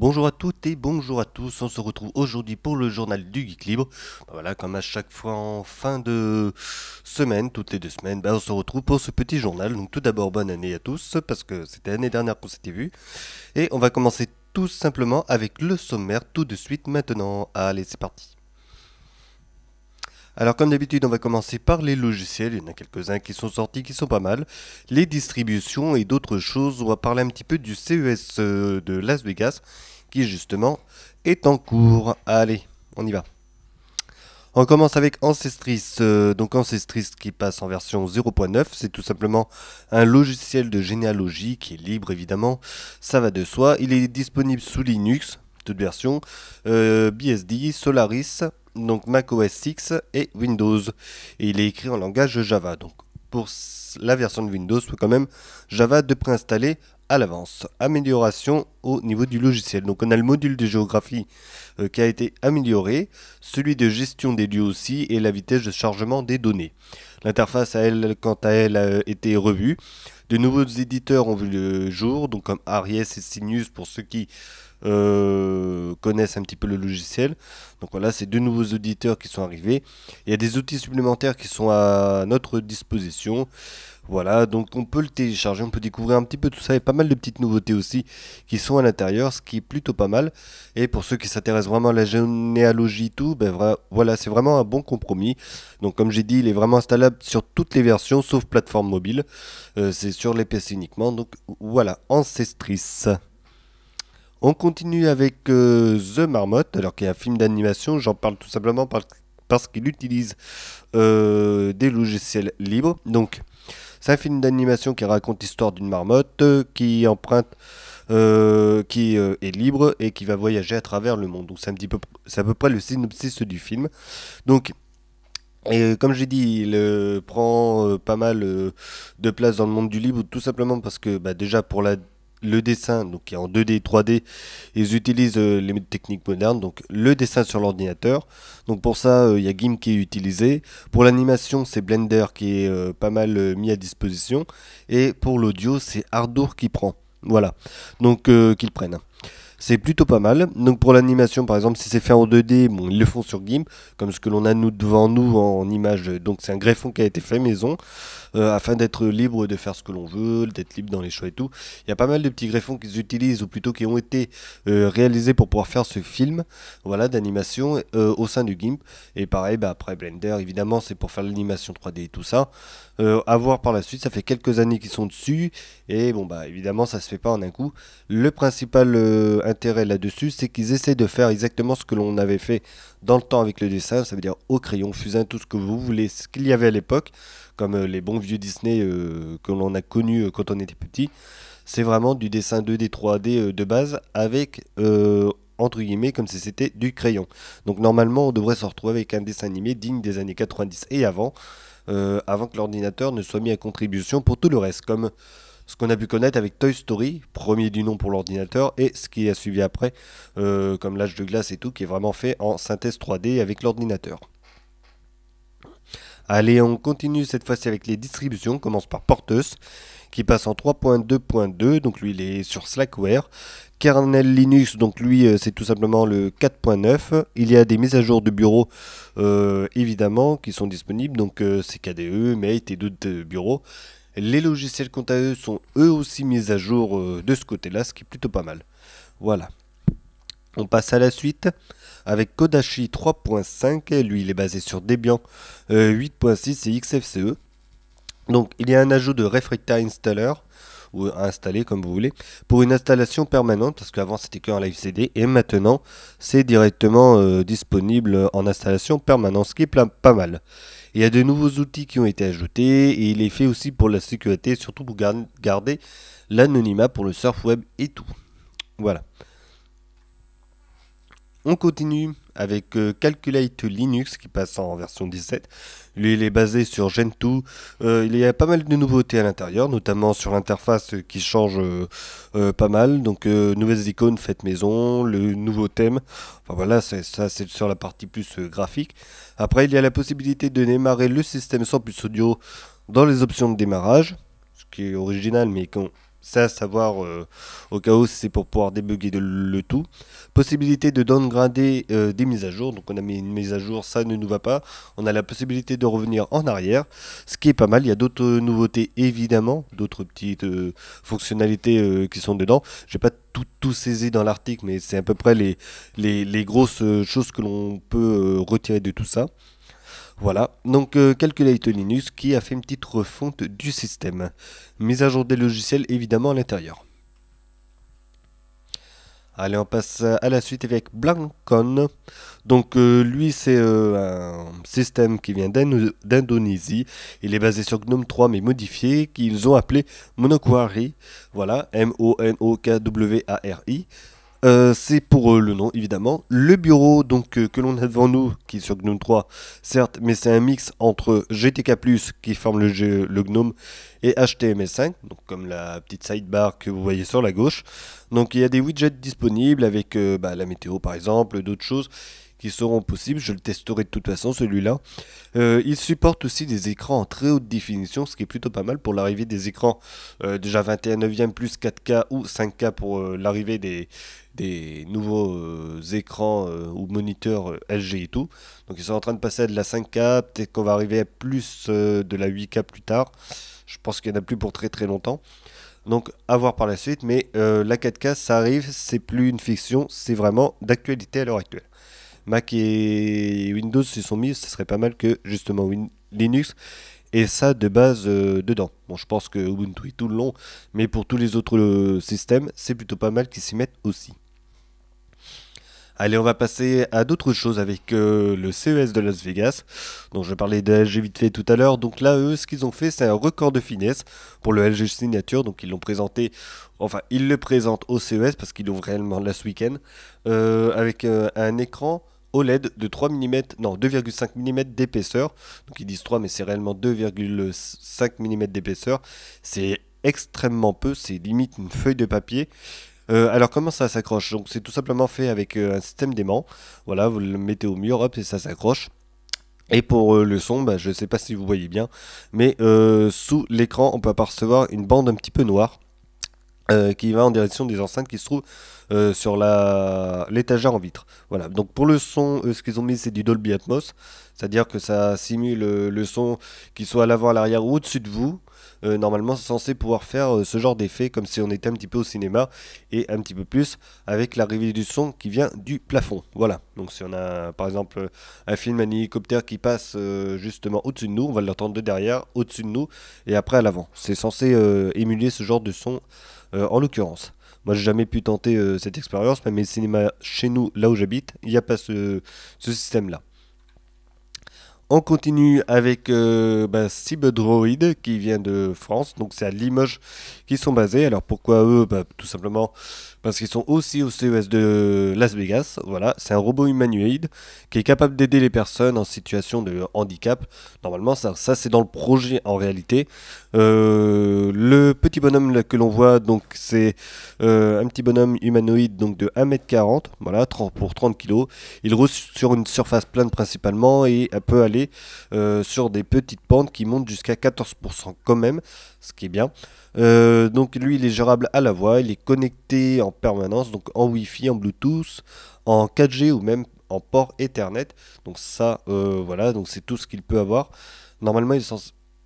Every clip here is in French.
Bonjour à toutes et bonjour à tous, on se retrouve aujourd'hui pour le journal du Geek Libre. Voilà, comme à chaque fois en fin de semaine, toutes les 2 semaines, on se retrouve pour ce petit journal. Donc tout d'abord, bonne année à tous, parce que c'était l'année dernière qu'on s'était vu. Et on va commencer tout simplement avec le sommaire tout de suite maintenant. Allez, c'est parti. Alors comme d'habitude, on va commencer par les logiciels, il y en a quelques-uns qui sont sortis, qui sont pas mal. Les distributions et d'autres choses, on va parler un petit peu du CES de Las Vegas, qui justement est en cours. Allez, on y va. On commence avec Ancestris, donc Ancestris qui passe en version 0.9, c'est tout simplement un logiciel de généalogie qui est libre évidemment, ça va de soi, il est disponible sous Linux, toute version, BSD, Solaris, donc Mac OS X et Windows, et il est écrit en langage Java, donc pour la version de Windows, il faut quand même Java de préinstaller à l'avance. Amélioration au niveau du logiciel. Donc on a le module de géographie qui a été amélioré, celui de gestion des lieux aussi et la vitesse de chargement des données. L'interface quant à elle a été revue. De nouveaux éditeurs ont vu le jour, donc comme Aries et Sinus pour ceux qui connaissent un petit peu le logiciel. Donc voilà, c'est deux nouveaux auditeurs qui sont arrivés. Il y a des outils supplémentaires qui sont à notre disposition. Voilà, donc on peut le télécharger, on peut découvrir un petit peu tout ça et pas mal de petites nouveautés aussi qui sont à l'intérieur, ce qui est plutôt pas mal. Et pour ceux qui s'intéressent vraiment à la généalogie et tout, voilà, c'est vraiment un bon compromis. Donc comme j'ai dit, il est vraiment installable sur toutes les versions sauf plateforme mobile. C'est sur les PC uniquement. Donc voilà, Ancestris. On continue avec The Marmotte, alors qu'il y a un film d'animation, j'en parle tout simplement parce qu'il utilise des logiciels libres. Donc c'est un film d'animation qui raconte l'histoire d'une marmotte qui est libre et qui va voyager à travers le monde. Donc c'est à peu près le synopsis du film. Donc comme j'ai dit, il prend pas mal de place dans le monde du libre, tout simplement parce que déjà pour le dessin, donc qui est en 2D, 3D, ils utilisent les techniques modernes, donc le dessin sur l'ordinateur. Donc pour ça, il y a GIMP qui est utilisé. Pour l'animation, c'est Blender qui est pas mal mis à disposition. Et pour l'audio, c'est Ardour qui prend. Voilà, donc qu'ils prennent. C'est plutôt pas mal. Donc pour l'animation, par exemple, si c'est fait en 2D, bon, ils le font sur GIMP, comme ce que l'on a nous devant nous en image. Donc c'est un greffon qui a été fait maison, afin d'être libre de faire ce que l'on veut, d'être libre dans les choix et tout. Il y a pas mal de petits greffons qu'ils utilisent, ou plutôt qui ont été réalisés pour pouvoir faire ce film, voilà, d'animation au sein du GIMP. Et pareil, après Blender, évidemment, c'est pour faire l'animation 3D et tout ça. À voir par la suite, ça fait quelques années qu'ils sont dessus, et bon évidemment ça se fait pas en un coup. Le principal intérêt là-dessus, c'est qu'ils essaient de faire exactement ce que l'on avait fait dans le temps avec le dessin, ça veut dire au crayon, fusain, tout ce que vous voulez, ce qu'il y avait à l'époque, comme les bons vieux Disney que l'on a connus quand on était petit. C'est vraiment du dessin 2D, 3D de base avec entre guillemets comme si c'était du crayon. Donc normalement on devrait se retrouver avec un dessin animé digne des années 90 et avant que l'ordinateur ne soit mis à contribution pour tout le reste, comme ce qu'on a pu connaître avec Toy Story, premier du nom pour l'ordinateur, et ce qui a suivi après, comme l'âge de glace et tout, qui est vraiment fait en synthèse 3D avec l'ordinateur. Allez, on continue cette fois-ci avec les distributions. On commence par Porteus, qui passe en 3.2.2, donc lui il est sur Slackware. Kernel Linux, donc lui c'est tout simplement le 4.9. Il y a des mises à jour de bureau évidemment qui sont disponibles, donc c'est KDE, Mate et d'autres bureaux. Les logiciels quant à eux sont eux aussi mis à jour de ce côté-là, ce qui est plutôt pas mal. Voilà. On passe à la suite avec Kodachi 3.5. Lui, il est basé sur Debian 8.6 et XFCE. Donc, il y a un ajout de Refractory Installer, ou installer comme vous voulez, pour une installation permanente, parce qu'avant c'était qu'un live CD, et maintenant c'est directement disponible en installation permanente, ce qui est pas mal. Il y a de nouveaux outils qui ont été ajoutés, et il est fait aussi pour la sécurité, surtout pour garder l'anonymat pour le surf web et tout. Voilà. On continue avec Calculate Linux qui passe en version 17. Lui, il est basé sur Gentoo. Il y a pas mal de nouveautés à l'intérieur, notamment sur l'interface qui change pas mal. Donc, nouvelles icônes faites maison, le nouveau thème. Enfin voilà, ça c'est sur la partie plus graphique. Après, il y a la possibilité de démarrer le système sans puce audio dans les options de démarrage, ce qui est original, mais c'est à savoir au cas où c'est pour pouvoir débugger le tout. Possibilité de downgrader des mises à jour. Donc on a mis une mise à jour, ça ne nous va pas. On a la possibilité de revenir en arrière, ce qui est pas mal. Il y a d'autres nouveautés évidemment, d'autres petites fonctionnalités qui sont dedans. J'ai pas tout saisi dans l'article, mais c'est à peu près les grosses choses que l'on peut retirer de tout ça. Voilà, donc Calculate Linux qui a fait une petite refonte du système. Mise à jour des logiciels évidemment à l'intérieur. Allez, on passe à la suite avec Blancon. Donc lui, c'est un système qui vient d'Indonésie. Il est basé sur GNOME 3 mais modifié, qu'ils ont appelé Monokwari. Voilà, Monokwari. C'est pour le nom évidemment. Le bureau donc que l'on a devant nous, qui est sur GNOME 3, certes, mais c'est un mix entre GTK+, qui forme le GNOME, et HTML5, donc comme la petite sidebar que vous voyez sur la gauche. Donc il y a des widgets disponibles avec la météo par exemple, d'autres choses qui seront possibles. Je le testerai de toute façon celui-là. Il supporte aussi des écrans en très haute définition, ce qui est plutôt pas mal pour l'arrivée des écrans déjà 21/9 plus 4K ou 5K pour l'arrivée des nouveaux écrans ou moniteurs LG et tout. Donc ils sont en train de passer à de la 5K, peut-être qu'on va arriver à plus de la 8K plus tard. Je pense qu'il n'y en a plus pour très très longtemps. Donc à voir par la suite, mais la 4K ça arrive, c'est plus une fiction, c'est vraiment d'actualité à l'heure actuelle. Mac et Windows se sont mis, ce serait pas mal que justement Linux ait ça de base dedans. Bon, je pense que Ubuntu est tout le long, mais pour tous les autres systèmes, c'est plutôt pas mal qu'ils s'y mettent aussi. Allez, on va passer à d'autres choses avec le CES de Las Vegas. Donc, je parlais de LG vite fait tout à l'heure. Donc là, eux, ce qu'ils ont fait, c'est un record de finesse pour le LG Signature. Donc, ils l'ont présenté, enfin, ils le présentent au CES parce qu'ils l'ont réellement là ce week-end, avec un écran OLED de 3 mm, non 2,5 mm d'épaisseur. Donc, ils disent 3, mais c'est réellement 2,5 mm d'épaisseur. C'est extrêmement peu, c'est limite une feuille de papier. Alors comment ça s'accroche? Donc c'est tout simplement fait avec un système d'aimant. Voilà, vous le mettez au mur, hop, et ça s'accroche. Et pour le son, je ne sais pas si vous voyez bien, mais sous l'écran, on peut apercevoir une bande un petit peu noire qui va en direction des enceintes qui se trouvent sur l'étagère en vitre. Voilà, donc pour le son, ce qu'ils ont mis, c'est du Dolby Atmos, c'est-à-dire que ça simule le son qui soit à l'avant, à l'arrière ou au-dessus de vous. Normalement, c'est censé pouvoir faire ce genre d'effet comme si on était un petit peu au cinéma et un petit peu plus avec l'arrivée du son qui vient du plafond. Voilà, donc si on a par exemple un film, un hélicoptère qui passe justement au-dessus de nous, on va l'entendre de derrière, au-dessus de nous et après à l'avant. C'est censé émuler ce genre de son en l'occurrence. Moi, j'ai jamais pu tenter cette expérience, même les cinémas chez nous, là où j'habite, il n'y a pas ce système-là. On continue avec Cyberdroid qui vient de France, donc c'est à Limoges qu'ils sont basés. Alors pourquoi eux? Tout simplement parce qu'ils sont aussi au CES de Las Vegas. Voilà, c'est un robot humanoïde qui est capable d'aider les personnes en situation de handicap. Normalement, ça c'est dans le projet en réalité. Le petit bonhomme là, que l'on voit, donc c'est un petit bonhomme humanoïde donc de 1m40, voilà, pour 30 kg. Il roule sur une surface plane principalement et elle peut aller sur des petites pentes qui montent jusqu'à 14% quand même, ce qui est bien. Donc lui il est gérable à la voix, il est connecté en permanence, donc en Wi-Fi, en Bluetooth, en 4G ou même en port Ethernet. Donc ça, voilà, donc c'est tout ce qu'il peut avoir. Normalement,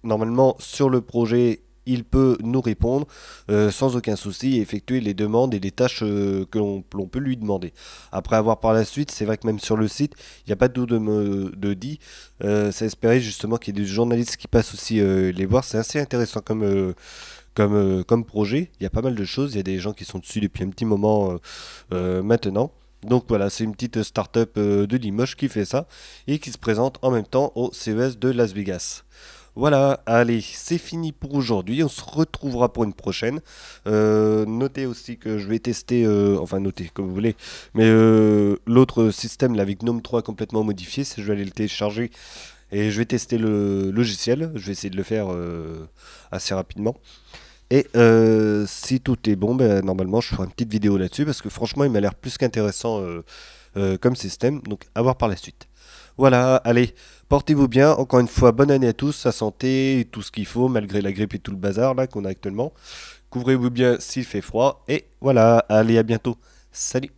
normalement sur le projet, il peut nous répondre sans aucun souci et effectuer les demandes et les tâches que l'on peut lui demander. Après avoir par la suite, c'est vrai que même sur le site, il n'y a pas de dit. C'est espérer justement qu'il y ait des journalistes qui passent aussi les voir. C'est assez intéressant comme projet. Il y a pas mal de choses. Il y a des gens qui sont dessus depuis un petit moment maintenant. Donc voilà, c'est une petite start-up de Limoges qui fait ça et qui se présente en même temps au CES de Las Vegas. Voilà, allez, c'est fini pour aujourd'hui. On se retrouvera pour une prochaine. Notez aussi que je vais tester, enfin notez comme vous voulez, mais l'autre système là, avec GNOME 3 complètement modifié, je vais aller le télécharger et je vais tester le logiciel. Je vais essayer de le faire assez rapidement. Et si tout est bon, normalement je ferai une petite vidéo là-dessus parce que franchement il m'a l'air plus qu'intéressant comme système. Donc à voir par la suite. Voilà, allez, portez-vous bien. Encore une fois, bonne année à tous, sa santé, tout ce qu'il faut, malgré la grippe et tout le bazar là qu'on a actuellement. couvrez-vous bien s'il fait froid. Et voilà, allez, à bientôt. Salut!